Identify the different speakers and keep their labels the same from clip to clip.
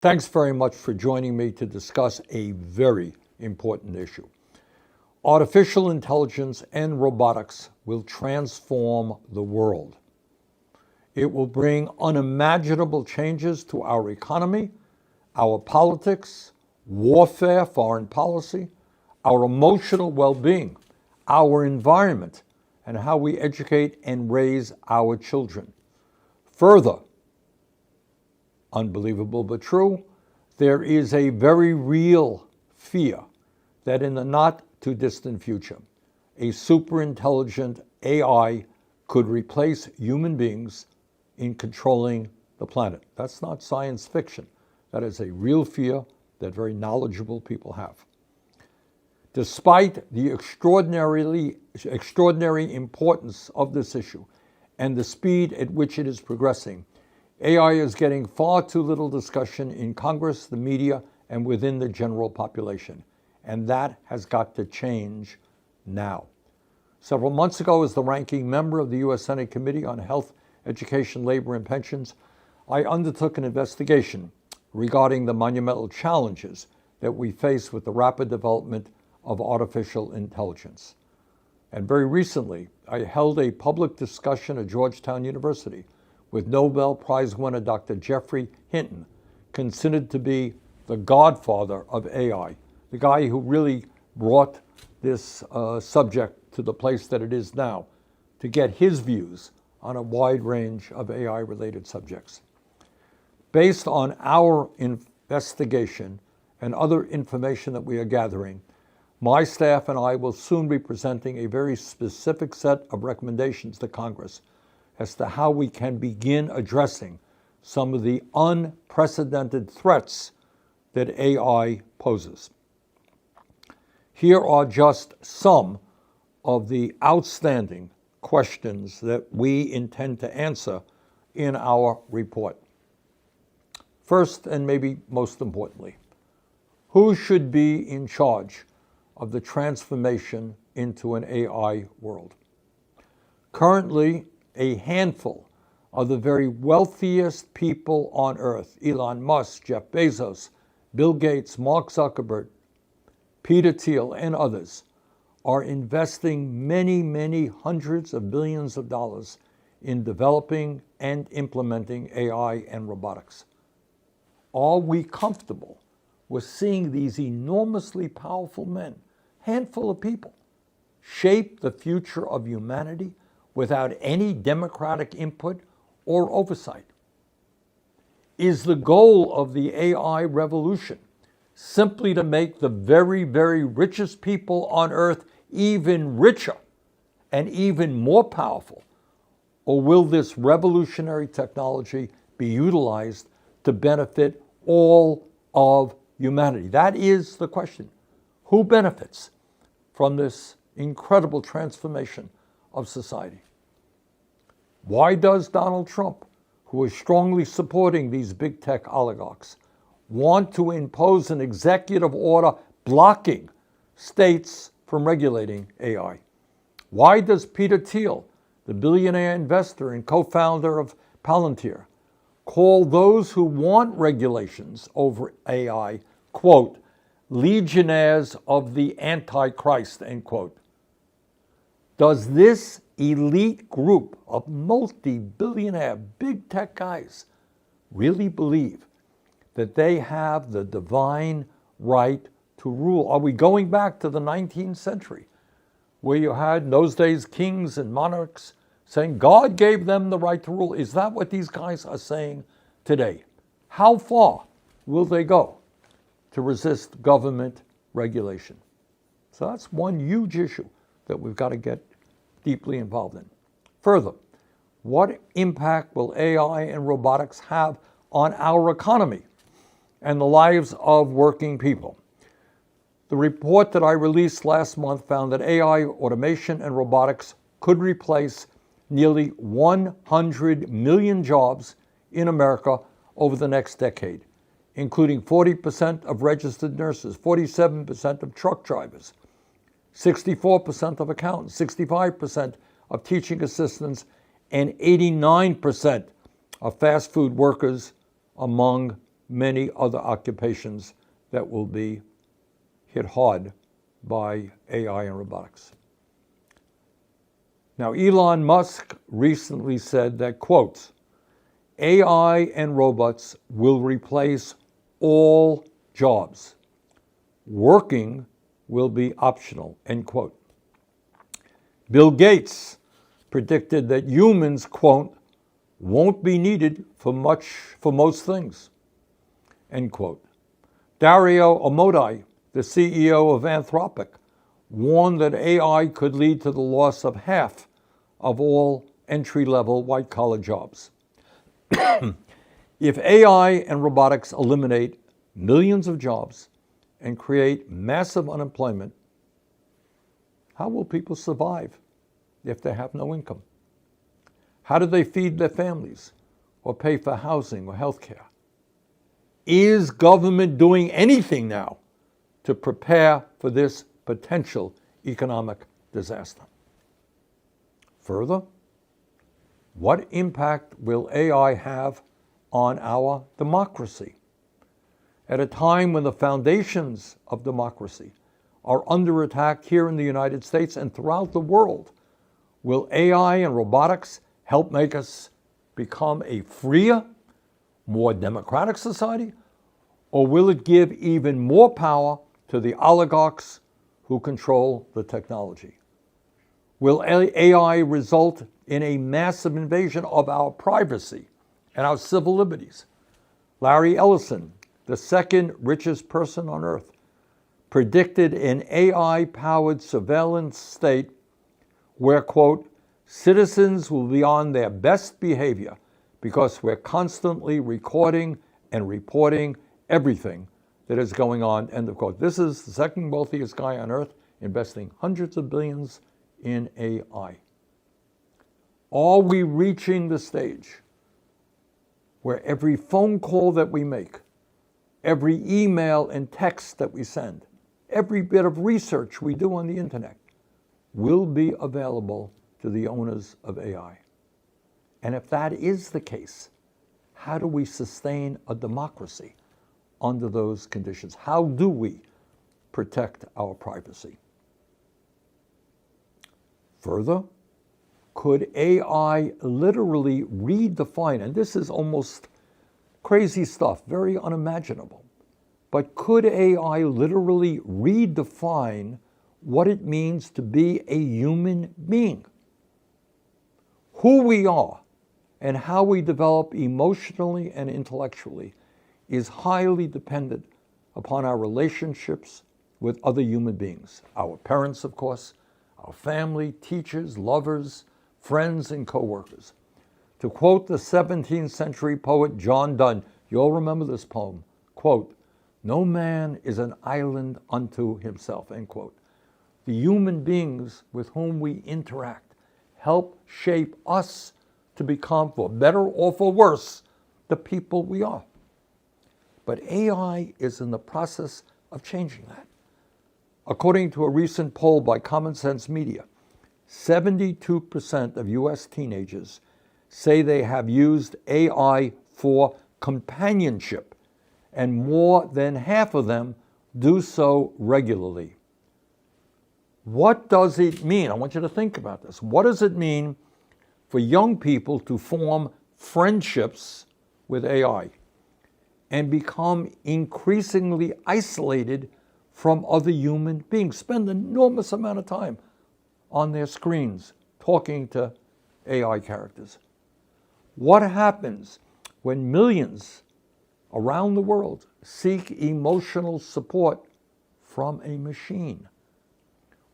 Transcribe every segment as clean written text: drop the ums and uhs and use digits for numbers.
Speaker 1: Thanks very much for joining me to discuss a very important issue. Artificial intelligence and robotics will transform the world. It will bring unimaginable changes to our economy, our politics, warfare, foreign policy, our emotional well-being, our environment, and how we educate and raise our children. Further, unbelievable but true, there is a very real fear that in the not too distant future, a super intelligent AI could replace human beings in controlling the planet. That's not science fiction. That is a real fear that very knowledgeable people have. Despite the extraordinary importance of this issue and the speed at which it is progressing, AI is getting far too little discussion in Congress, the media, and within the general population. And that has got to change now. Several months ago, as the ranking member of the U.S. Senate Committee on Health, Education, Labor, and Pensions, I undertook an investigation regarding the monumental challenges that we face with the rapid development of artificial intelligence. And very recently, I held a public discussion at Georgetown University with Nobel Prize winner Dr. Geoffrey Hinton, considered to be the godfather of AI, the guy who really brought this subject to the place that it is now, to get his views on a wide range of AI-related subjects. Based on our investigation and other information that we are gathering, my staff and I will soon be presenting a very specific set of recommendations to Congress as to how we can begin addressing some of the unprecedented threats that AI poses. Here are just some of the outstanding questions that we intend to answer in our report. First, and maybe most importantly, who should be in charge of the transformation into an AI world? Currently, a handful of the very wealthiest people on earth, Elon Musk, Jeff Bezos, Bill Gates, Mark Zuckerberg, Peter Thiel, and others, are investing many, many hundreds of billions of dollars in developing and implementing AI and robotics. Are we comfortable with seeing these enormously powerful men, handful of people, shape the future of humanity without any democratic input or oversight? Is the goal of the AI revolution simply to make the very, very richest people on earth even richer and even more powerful? Or will this revolutionary technology be utilized to benefit all of humanity? That is the question. Who benefits from this incredible transformation of society? Why does Donald Trump, who is strongly supporting these big tech oligarchs, want to impose an executive order blocking states from regulating AI? Why does Peter Thiel, the billionaire investor and co-founder of Palantir, call those who want regulations over AI, quote, legionnaires of the Antichrist, end quote? Does this elite group of multi-billionaire big tech guys really believe that they have the divine right to rule? Are we going back to the 19th century, where you had in those days kings and monarchs saying God gave them the right to rule? Is that what these guys are saying today? How far will they go to resist government regulation? So that's one huge issue that we've got to get deeply involved in. Further, what impact will AI and robotics have on our economy and the lives of working people? The report that I released last month found that AI, automation, and robotics could replace nearly 100 million jobs in America over the next decade, including 40% of registered nurses, 47% of truck drivers, 64% of accountants, 65% of teaching assistants, and 89% of fast food workers, among many other occupations that will be hit hard by AI and robotics. Now, Elon Musk recently said that, quote, AI and robots will replace all jobs. Working will be optional, end quote. Bill Gates predicted that humans, quote, won't be needed for most things, end quote. Dario Amodei, the CEO of Anthropic, warned that AI could lead to the loss of half of all entry-level white-collar jobs. If AI and robotics eliminate millions of jobs and create massive unemployment, how will people survive if they have no income? How do they feed their families or pay for housing or health care? Is government doing anything now to prepare for this potential economic disaster? Further, what impact will AI have on our democracy? At a time when the foundations of democracy are under attack here in the United States and throughout the world, will AI and robotics help make us become a freer, more democratic society? Or will it give even more power to the oligarchs who control the technology? Will AI result in a massive invasion of our privacy and our civil liberties? Larry Ellison, the second richest person on earth, predicted an AI-powered surveillance state where, quote, citizens will be on their best behavior because we're constantly recording and reporting everything that is going on, end of quote. This is the second wealthiest guy on earth, investing hundreds of billions in AI. Are we reaching the stage where every phone call that we make, every email and text that we send, every bit of research we do on the internet will be available to the owners of AI? And if that is the case, how do we sustain a democracy under those conditions? How do we protect our privacy? Further, could AI literally redefine, and this is almost crazy stuff, very unimaginable, but could AI literally redefine what it means to be a human being? Who we are and how we develop emotionally and intellectually is highly dependent upon our relationships with other human beings. Our parents, of course, our family, teachers, lovers, friends, and co-workers. To quote the 17th century poet John Donne, you all remember this poem, quote, no man is an island unto himself, end quote. The human beings with whom we interact help shape us to become, for better or for worse, the people we are. But AI is in the process of changing that. According to a recent poll by Common Sense Media, 72% of U.S. teenagers say they have used AI for companionship, and more than half of them do so regularly. What does it mean? I want you to think about this. What does it mean for young people to form friendships with AI and become increasingly isolated from other human beings, spend an enormous amount of time on their screens talking to AI characters? What happens when millions around the world seek emotional support from a machine?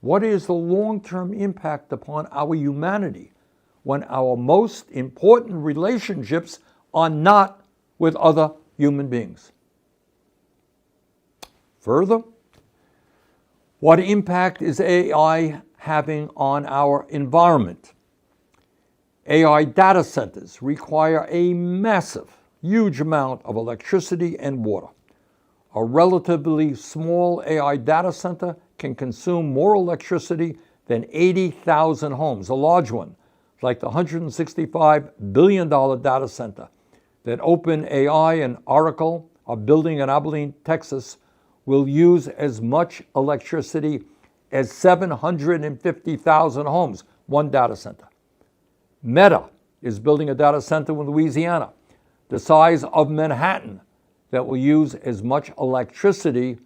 Speaker 1: What is the long-term impact upon our humanity when our most important relationships are not with other human beings? Further, what impact is AI having on our environment? AI data centers require a massive, huge amount of electricity and water. A relatively small AI data center can consume more electricity than 80,000 homes. A large one, like the $165 billion data center that OpenAI and Oracle are building in Abilene, Texas, will use as much electricity as 750,000 homes, one data center. Meta is building a data center in Louisiana, the size of Manhattan, that will use as much electricity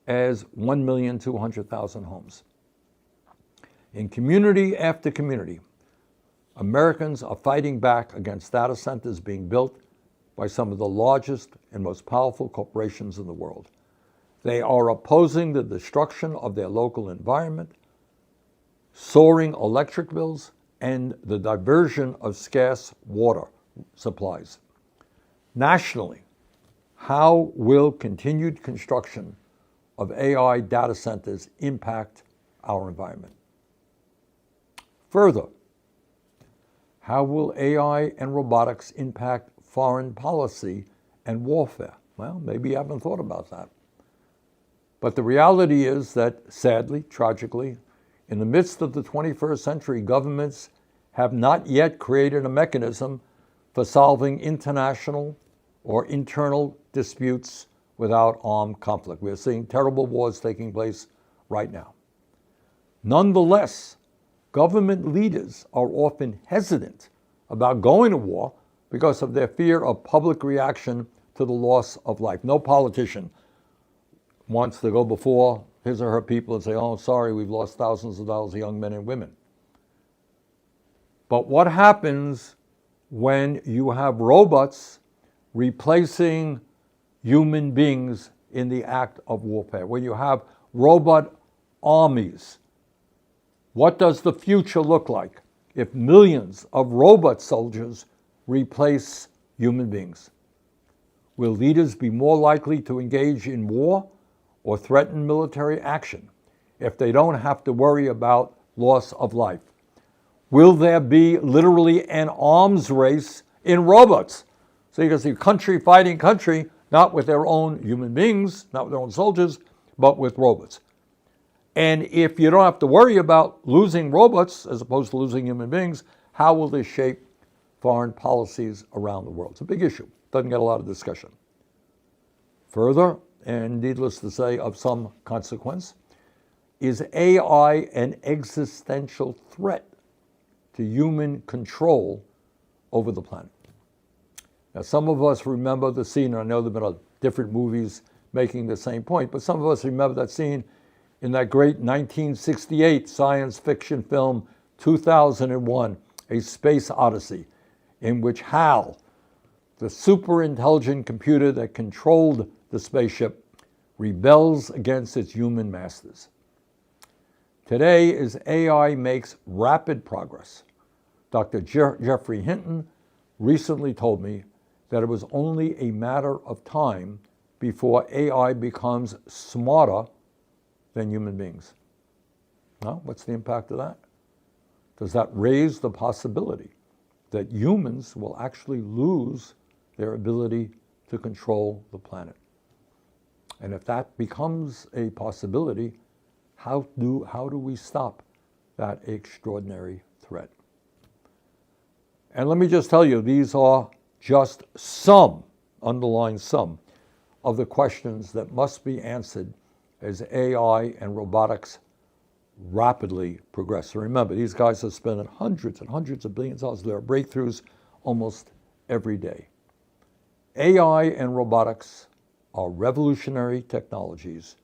Speaker 1: as 1,200,000 homes. In community after community, Americans are fighting back against data centers being built by some of the largest and most powerful corporations in the world. They are opposing the destruction of their local environment, soaring electric bills, and the diversion of scarce water supplies. Nationally, how will continued construction of AI data centers impact our environment? Further, how will AI and robotics impact foreign policy and warfare? Well, maybe you haven't thought about that. But the reality is that, sadly, tragically, in the midst of the 21st century, governments have not yet created a mechanism for solving international or internal disputes without armed conflict. We're seeing terrible wars taking place right now. Nonetheless, government leaders are often hesitant about going to war because of their fear of public reaction to the loss of life. No politician wants to go before his or her people and say, oh, sorry, we've lost thousands of dollars of young men and women. But what happens when you have robots replacing human beings in the act of warfare? When you have robot armies? What does the future look like if millions of robot soldiers replace human beings? Will leaders be more likely to engage in war or threaten military action if they don't have to worry about loss of life? Will there be literally an arms race in robots? So you can see country fighting country, not with their own human beings, not with their own soldiers, but with robots. And if you don't have to worry about losing robots as opposed to losing human beings, how will this shape foreign policies around the world? It's a big issue. Doesn't get a lot of discussion. Further, and needless to say, of some consequence, is AI an existential threat to human control over the planet? Now, some of us remember the scene, and I know there have been different movies making the same point, but some of us remember that scene in that great 1968 science fiction film, 2001, A Space Odyssey, in which HAL, the super intelligent computer that controlled the spaceship, rebels against its human masters. Today, as AI makes rapid progress, Dr. Geoffrey Hinton recently told me that it was only a matter of time before AI becomes smarter than human beings. Now, what's the impact of that? Does that raise the possibility that humans will actually lose their ability to control the planet? And if that becomes a possibility, how do we stop that extraordinary threat? And let me just tell you, these are just some, underlying some, of the questions that must be answered as AI and robotics rapidly progress. So remember, these guys are spending hundreds and hundreds of billions of dollars. There are breakthroughs almost every day. AI and robotics are revolutionary technologies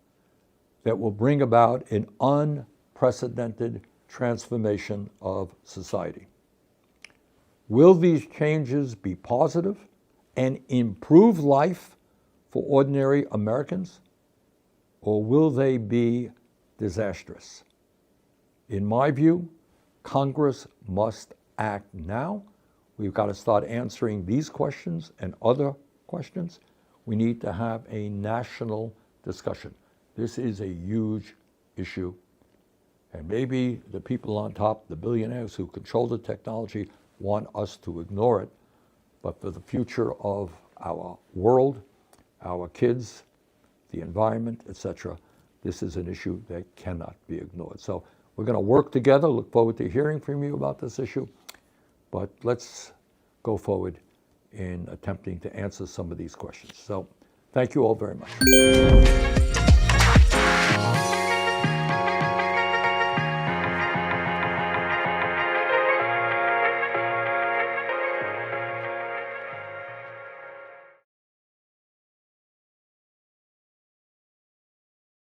Speaker 1: that will bring about an unprecedented transformation of society. Will these changes be positive and improve life for ordinary Americans, or will they be disastrous? In my view, Congress must act now. We've got to start answering these questions and other questions. We need to have a national discussion. This is a huge issue. And maybe the people on top, the billionaires who control the technology, want us to ignore it. But for the future of our world, our kids, the environment, etc., this is an issue that cannot be ignored. So we're going to work together. Look forward to hearing from you about this issue. But let's go forward in attempting to answer some of these questions. So Thank you all very much.